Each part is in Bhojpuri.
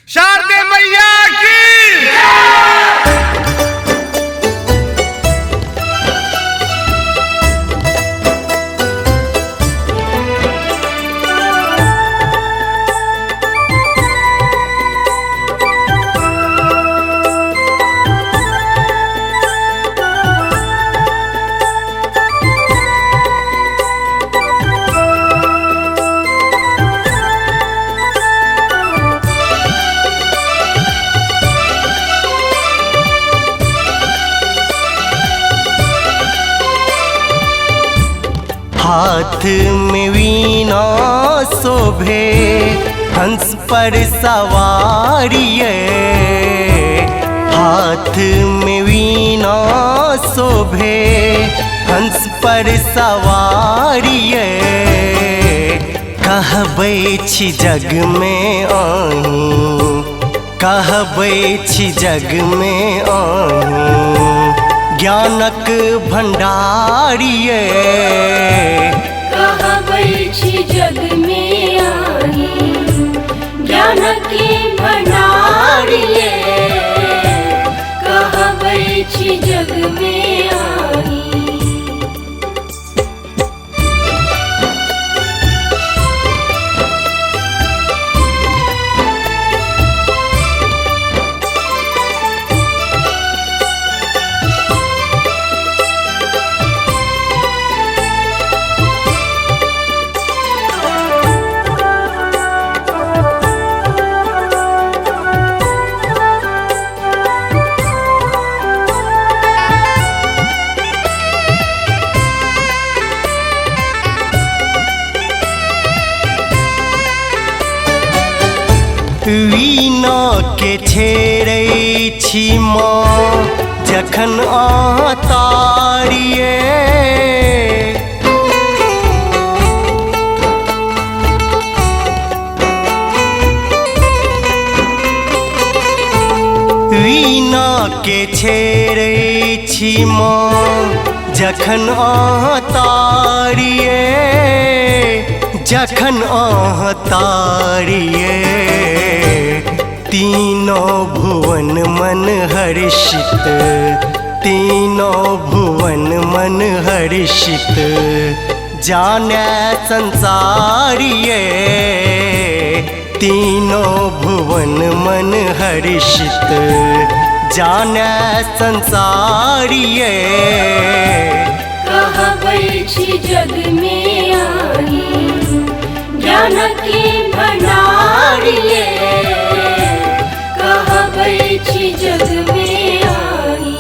शारदे मैया की हाथ में वीणा शोभे हंस पर सवारिये। हाथ में वीणा शोभे हंस पर सवारिये। कहबै छी जग में आही, कहबै छी जग में आही ज्ञानक भंडारिये। कहबै छी जग में आही ज्ञानक भंडारिये। कहबै छी जग में आही। वीणा के छेड़ै छी माँ जखन अहाँ तारिये। वीणा के छेड़ै छी माँ जखन अहाँ तारिये। जखन अहाँ तारिये तीनों भुवन मन हर्षित। तीनों भुवन मन हर्षित जाने संसारिये। तीनों भुवन मन हर्षित जाने संसारिये। कहबै छी जग में आही ज्ञानक भंडारिये। कहबै छी जग में आही।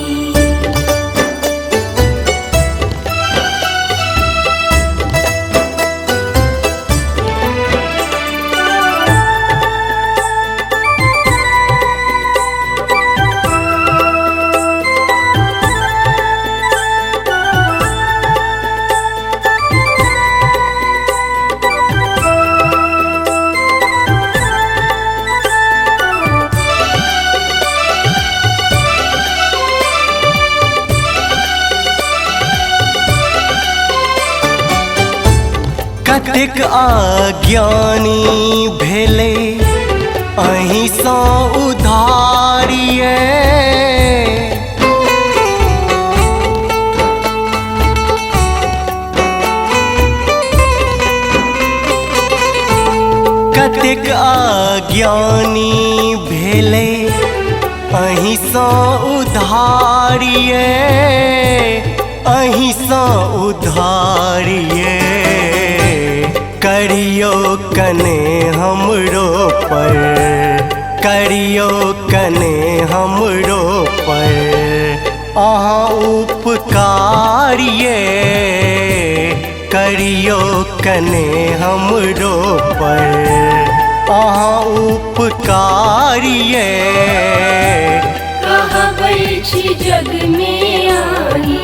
कतेक अज्ञानी भेले अहीं सँ उधारिये। कतेक अज्ञानी भेले अहीं सँ उधारिये। अहीं सँ उधारिये करियो कने हमरो पर। करियो कने हमरो पर अहाँ उपकारिये। करियो कने हमरो पर अहाँ उपकारिये। कहबै छी जग में आही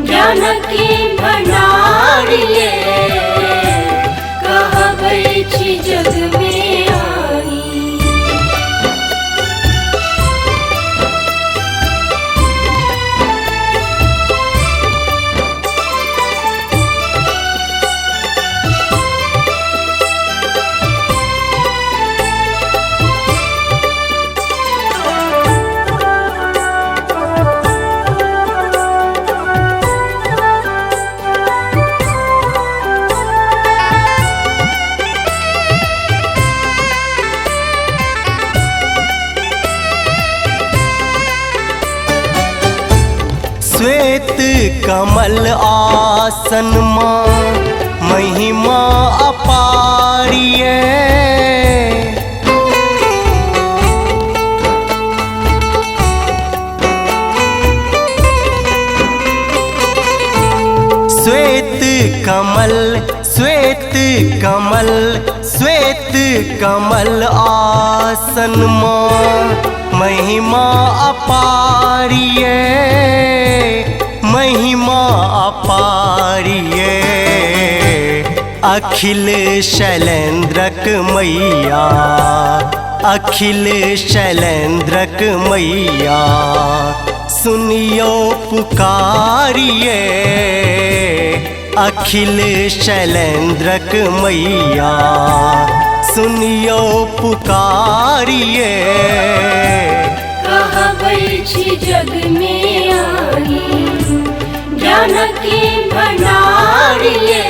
ज्ञानक भंडारिये। कहबै छी जग में आही। कमल आसन माँ महिमा अपारिये। श्वेत कमल श्वेत कमल श्वेत कमल आसन माँ महिमा अपारिये महिमा अपारिये। अखिल शैलेंद्रक मैया अखिल शैलेंद्रक मैया सुनियो पुकारिये। अखिल शैलेंद्रक मैया सुनियो पुकारिये। कहबै छी जग में आई ज्ञान के भंडार ये।